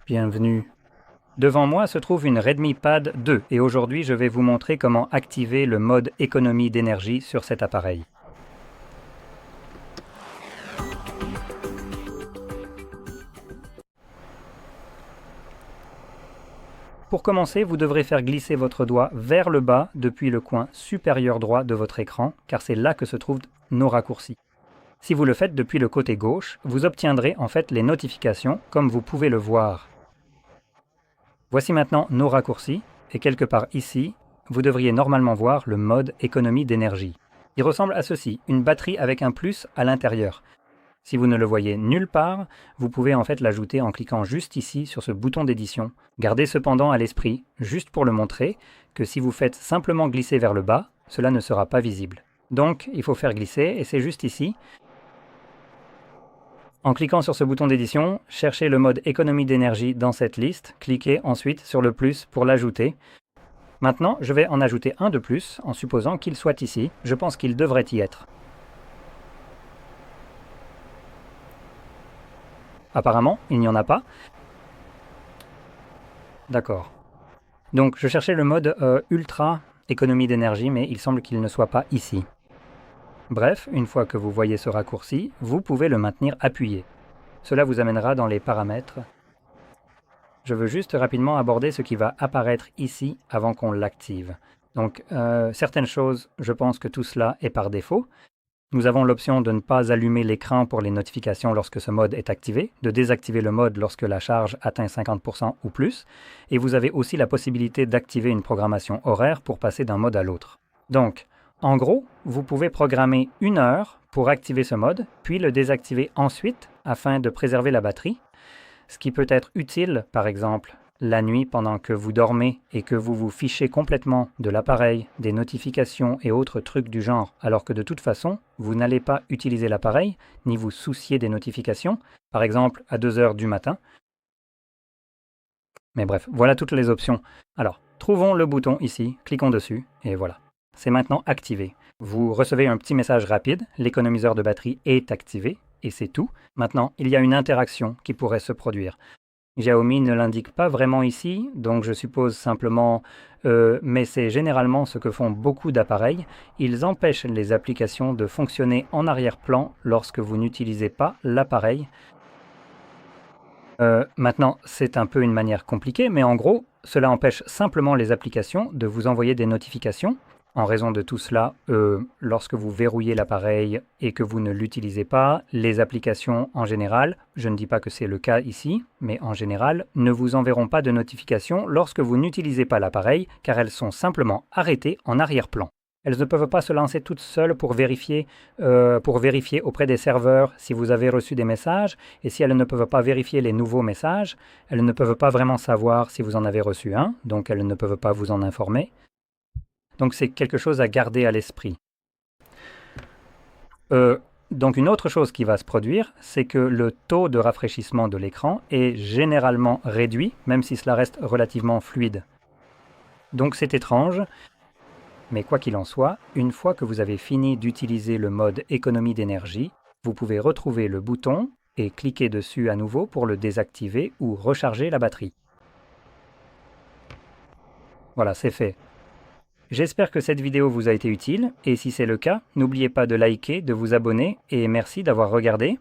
Bienvenue. Devant moi se trouve une Redmi Pad 2 et aujourd'hui je vais vous montrer comment activer le mode économie d'énergie sur cet appareil. Pour commencer, vous devrez faire glisser votre doigt vers le bas depuis le coin supérieur droit de votre écran, car c'est là que se trouvent nos raccourcis. Si vous le faites depuis le côté gauche, vous obtiendrez en fait les notifications comme vous pouvez le voir. Voici maintenant nos raccourcis, et quelque part ici, vous devriez normalement voir le mode économie d'énergie. Il ressemble à ceci, une batterie avec un plus à l'intérieur. Si vous ne le voyez nulle part, vous pouvez en fait l'ajouter en cliquant juste ici sur ce bouton d'édition. Gardez cependant à l'esprit, juste pour le montrer, que si vous faites simplement glisser vers le bas, cela ne sera pas visible. Donc, il faut faire glisser, et c'est juste ici. En cliquant sur ce bouton d'édition, cherchez le mode économie d'énergie dans cette liste, cliquez ensuite sur le plus pour l'ajouter. Maintenant, je vais en ajouter un de plus, en supposant qu'il soit ici. Je pense qu'il devrait y être. Apparemment, il n'y en a pas. D'accord. Donc, je cherchais le mode ultra économie d'énergie, mais il semble qu'il ne soit pas ici. Bref, une fois que vous voyez ce raccourci, vous pouvez le maintenir appuyé. Cela vous amènera dans les paramètres. Je veux juste rapidement aborder ce qui va apparaître ici avant qu'on l'active. Donc, certaines choses, je pense que tout cela est par défaut. Nous avons l'option de ne pas allumer l'écran pour les notifications lorsque ce mode est activé, de désactiver le mode lorsque la charge atteint 50% ou plus, et vous avez aussi la possibilité d'activer une programmation horaire pour passer d'un mode à l'autre. Donc, en gros, vous pouvez programmer 1 heure pour activer ce mode, puis le désactiver ensuite afin de préserver la batterie, ce qui peut être utile, par exemple, la nuit pendant que vous dormez et que vous vous fichez complètement de l'appareil, des notifications et autres trucs du genre, alors que de toute façon, vous n'allez pas utiliser l'appareil, ni vous soucier des notifications, par exemple à 2 heures du matin. Mais bref, voilà toutes les options. Alors, trouvons le bouton ici, cliquons dessus, et voilà. C'est maintenant activé. Vous recevez un petit message rapide, l'économiseur de batterie est activé, et c'est tout. Maintenant, il y a une interaction qui pourrait se produire. Xiaomi ne l'indique pas vraiment ici, donc je suppose simplement, mais c'est généralement ce que font beaucoup d'appareils, ils empêchent les applications de fonctionner en arrière-plan lorsque vous n'utilisez pas l'appareil. Maintenant, c'est un peu une manière compliquée, mais en gros, cela empêche simplement les applications de vous envoyer des notifications. En raison de tout cela, lorsque vous verrouillez l'appareil et que vous ne l'utilisez pas, les applications en général, je ne dis pas que c'est le cas ici, mais en général, ne vous enverront pas de notifications lorsque vous n'utilisez pas l'appareil, car elles sont simplement arrêtées en arrière-plan. Elles ne peuvent pas se lancer toutes seules pour vérifier auprès des serveurs si vous avez reçu des messages, et si elles ne peuvent pas vérifier les nouveaux messages, elles ne peuvent pas vraiment savoir si vous en avez reçu un, donc elles ne peuvent pas vous en informer. Donc c'est quelque chose à garder à l'esprit. Donc une autre chose qui va se produire, c'est que le taux de rafraîchissement de l'écran est généralement réduit, même si cela reste relativement fluide. Donc c'est étrange, mais quoi qu'il en soit, une fois que vous avez fini d'utiliser le mode économie d'énergie, vous pouvez retrouver le bouton et cliquer dessus à nouveau pour le désactiver ou recharger la batterie. Voilà, c'est fait. J'espère que cette vidéo vous a été utile, et si c'est le cas, n'oubliez pas de liker, de vous abonner, et merci d'avoir regardé.